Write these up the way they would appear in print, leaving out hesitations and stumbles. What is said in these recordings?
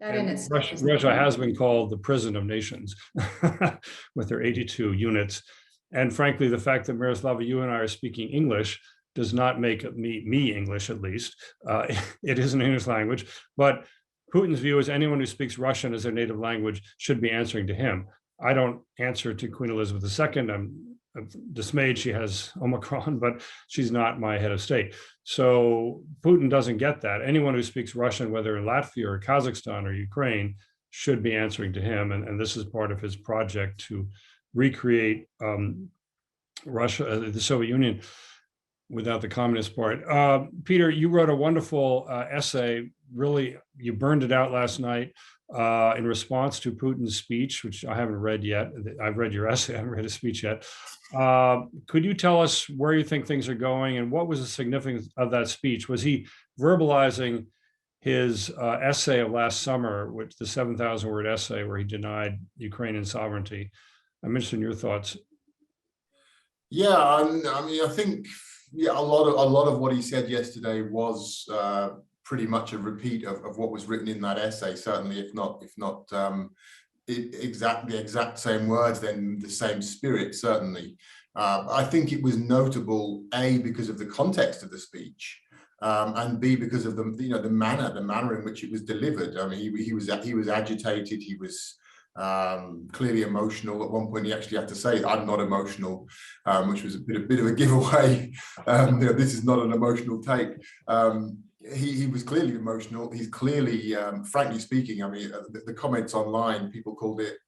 That in itself is Russia has been called the prison of nations with their 82 units. And frankly, the fact that Myroslava, you and I are speaking English does not make me English, at least. It is an English language, but Putin's view is anyone who speaks Russian as their native language should be answering to him. I don't answer to Queen Elizabeth II. I'm dismayed she has Omicron, but she's not my head of state. So Putin doesn't get that. Anyone who speaks Russian, whether in Latvia or Kazakhstan or Ukraine, should be answering to him. And this is part of his project to recreate Russia, the Soviet Union, without the communist part. Peter, you wrote a wonderful essay. Really, you burned it out last night in response to Putin's speech, which I haven't read yet. I've read your essay, I haven't read his speech yet. Could you tell us where you think things are going and what was the significance of that speech? Was he verbalizing his essay of last summer, which the 7,000 word essay where he denied Ukrainian sovereignty? I'm interested in your thoughts. Yeah, I mean, I think a lot of what he said yesterday was pretty much a repeat of what was written in that essay. Certainly, if not the exact same words, then the same spirit. Certainly, I think it was notable, A, because of the context of the speech, and B, because of the manner in which it was delivered. I mean, he was agitated. He was clearly emotional. At one point he actually had to say, "I'm not emotional," which was a bit of a giveaway. This is not an emotional take. He was clearly emotional. He's clearly, frankly speaking, I mean, the comments online, people called it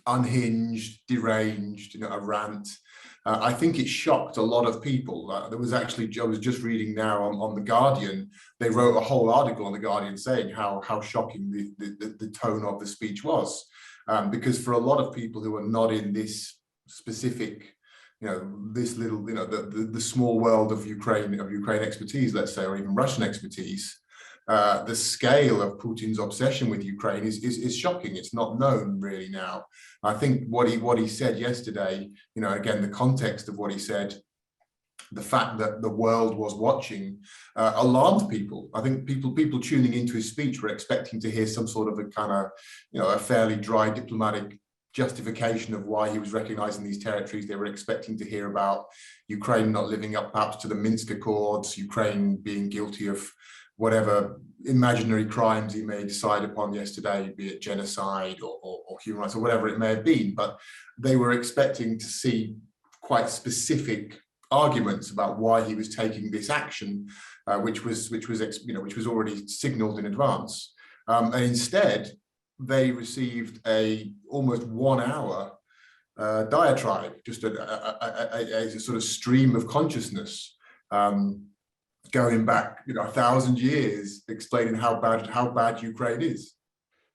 unhinged, deranged, a rant. I think it shocked a lot of people. There was actually, I was just reading now on The Guardian, they wrote a whole article on The Guardian saying how shocking the tone of the speech was. Because for a lot of people who are not in this specific, this little, the small world of Ukraine expertise, let's say, or even Russian expertise, the scale of Putin's obsession with Ukraine is shocking. It's not known really now. I think what he said yesterday, again, the context of what he said, the fact that the world was watching, alarmed people. I think people tuning into his speech were expecting to hear some sort of a kind of, a fairly dry diplomatic justification of why he was recognizing these territories. They were expecting to hear about Ukraine not living up perhaps to the Minsk Accords, Ukraine being guilty of whatever imaginary crimes he may decide upon yesterday, be it genocide or human rights or whatever it may have been. But they were expecting to see quite specific arguments about why he was taking this action, which was already signaled in advance. And instead, they received a almost 1 hour diatribe, just a sort of stream of consciousness, going back 1,000 years, explaining how bad Ukraine is.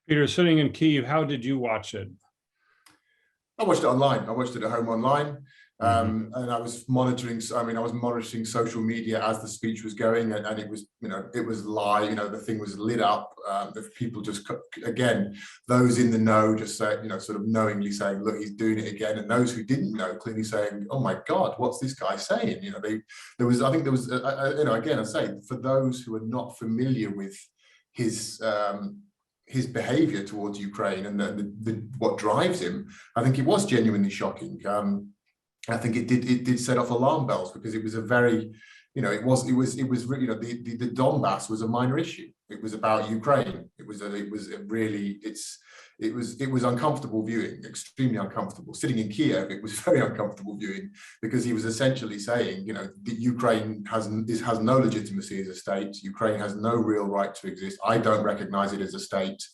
Peter, sitting in Kyiv, how did you watch it? I watched it online. I watched it at home online. And I was monitoring, I was monitoring social media as the speech was going, and it was, it was live, the thing was lit up. The people just, again, those in the know just say, sort of knowingly saying, look, he's doing it again. And those who didn't know clearly saying, oh my God, what's this guy saying? There was, again, I say, for those who are not familiar with his behavior towards Ukraine and what drives him, I think it was genuinely shocking. I think it did set off alarm bells, because it was a very, the Donbass was a minor issue. It was about Ukraine. It was uncomfortable viewing, extremely uncomfortable. Sitting in Kiev, it was very uncomfortable viewing, because he was essentially saying, that Ukraine has no legitimacy as a state. Ukraine has no real right to exist. I don't recognize it as a state.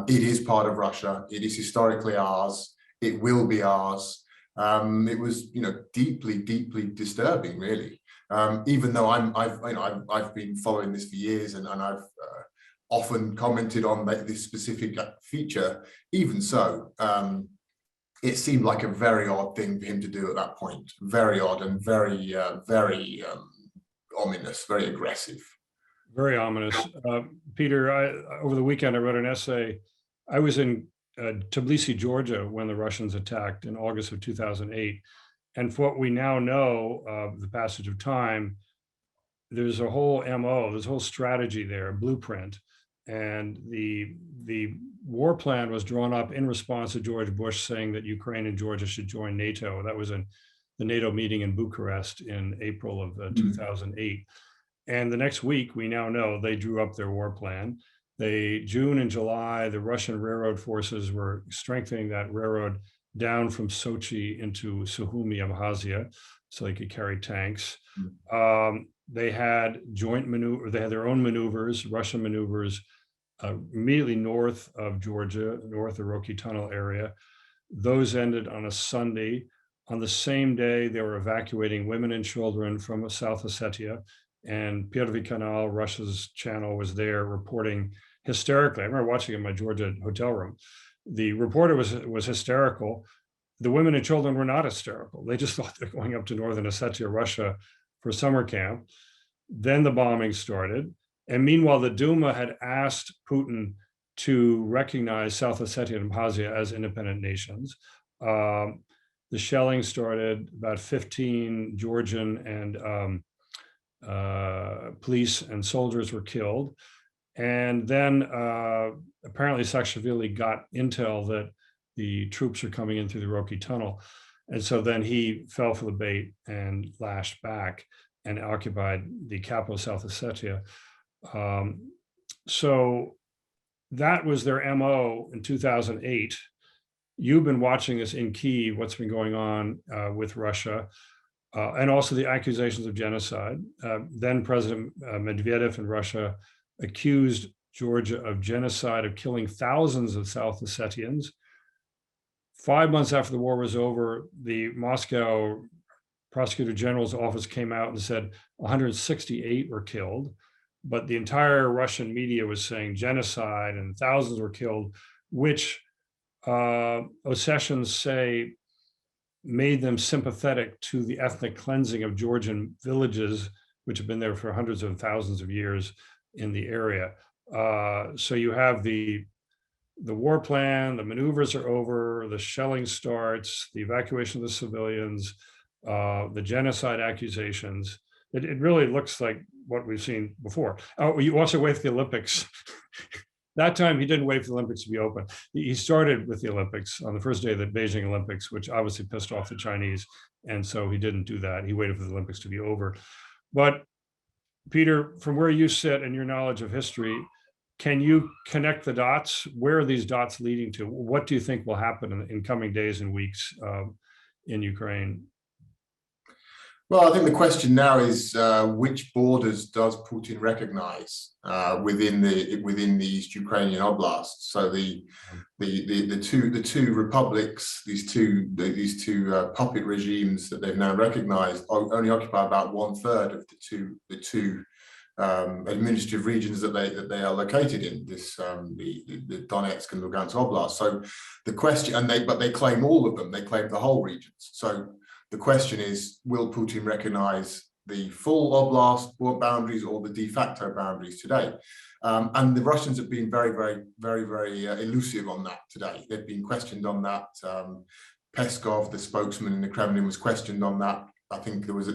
It is part of Russia. It is historically ours. It will be ours. It was, deeply, deeply disturbing, really. Even though I've been following this for years, and I've often commented on this specific feature. Even so, it seemed like a very odd thing for him to do at that point. Very odd and very, very ominous, very aggressive. Very ominous. Peter, over the weekend, I wrote an essay. I was in Tbilisi, Georgia, when the Russians attacked in August of 2008. And for what we now know of the passage of time, there's a whole MO, there's a whole strategy there, a blueprint. And the war plan was drawn up in response to George Bush saying that Ukraine and Georgia should join NATO. That was in the NATO meeting in Bucharest in April of 2008. And the next week, we now know they drew up their war plan. June and July, the Russian railroad forces were strengthening that railroad down from Sochi into Sukhumi, Abkhazia, so they could carry tanks. They had joint maneuver. They had their own maneuvers, Russian maneuvers, immediately north of Georgia, north of Roki Tunnel area. Those ended on a Sunday. On the same day, they were evacuating women and children from South Ossetia. And Первый Канal, Russia's channel, was there reporting hysterically. I remember watching in my Georgia hotel room. The reporter was hysterical. The women and children were not hysterical. They just thought they're going up to Northern Ossetia, Russia, for summer camp. Then the bombing started. And meanwhile, the Duma had asked Putin to recognize South Ossetia and Abkhazia as independent nations. The shelling started. About 15 Georgian and police and soldiers were killed. And then apparently Saakashvili got intel that the troops are coming in through the Roki Tunnel. And so then he fell for the bait and lashed back and occupied the capital, South Ossetia. So that was their MO in 2008. You've been watching this in Kyiv, what's been going on with Russia, and also the accusations of genocide. Then President Medvedev in Russia accused Georgia of genocide, of killing thousands of South Ossetians. 5 months after the war was over, the Moscow Prosecutor General's office came out and said 168 were killed, but the entire Russian media was saying genocide and thousands were killed, which Ossetians say made them sympathetic to the ethnic cleansing of Georgian villages, which have been there for hundreds of thousands of years in the area. So you have the war plan, the maneuvers are over, the shelling starts, the evacuation of the civilians, the genocide accusations. It really looks like what we've seen before. Oh, you also wait for the Olympics. That time he didn't wait for the Olympics to be open. He started with the Olympics on the first day of the Beijing Olympics, which obviously pissed off the Chinese. And so he didn't do that. He waited for the Olympics to be over. But Peter, from where you sit and your knowledge of history, can you connect the dots? Where are these dots leading to? What do you think will happen in coming days and weeks in Ukraine? Well, I think the question now is which borders does Putin recognize within the East Ukrainian Oblast? So the two republics, these two puppet regimes that they've now recognized only occupy about 1/3 of the two administrative regions that they are located in. The Donetsk and Lugansk Oblast. So the question, but they claim all of them. They claim the whole regions. So the question is, will Putin recognize the full oblast boundaries or the de facto boundaries today? And the Russians have been very elusive on that today. They've been questioned on that. Peskov, the spokesman in the Kremlin, was questioned on that. I think there was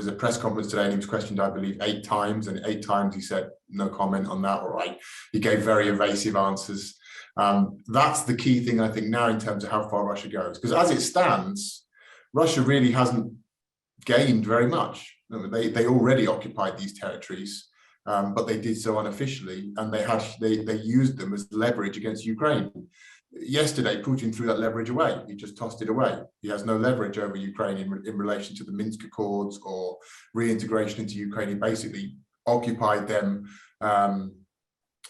a press conference today, and he was questioned, I believe, 8 times, and 8 times he said no comment on that. All right, he gave very evasive answers. That's the key thing, I think, now in terms of how far Russia goes, because as it stands, Russia really hasn't gained very much. They already occupied these territories, but they did so unofficially, and they used them as leverage against Ukraine. Yesterday, Putin threw that leverage away. He just tossed it away. He has no leverage over Ukraine in relation to the Minsk Accords or reintegration into Ukraine. He basically occupied them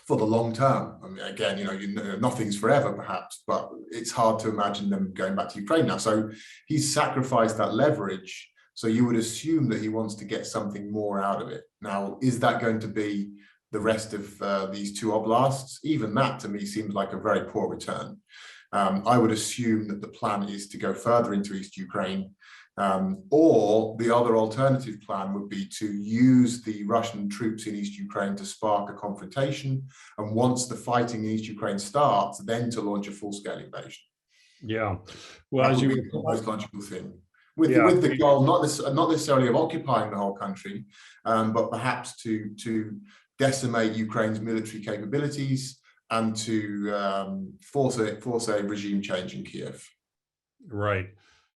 for the long term. I mean, again, nothing's forever, perhaps, but it's hard to imagine them going back to Ukraine now. So he's sacrificed that leverage. So you would assume that he wants to get something more out of it. Now, is that going to be the rest of these two oblasts? Even that, to me, seems like a very poor return. I would assume that the plan is to go further into East Ukraine, or the other alternative plan would be to use the Russian troops in East Ukraine to spark a confrontation, and once the fighting in East Ukraine starts, then to launch a full-scale invasion. Yeah, well, that would be the most logical thing, with the goal not necessarily of occupying the whole country, but perhaps to decimate Ukraine's military capabilities and to force a regime change in Kyiv. Right.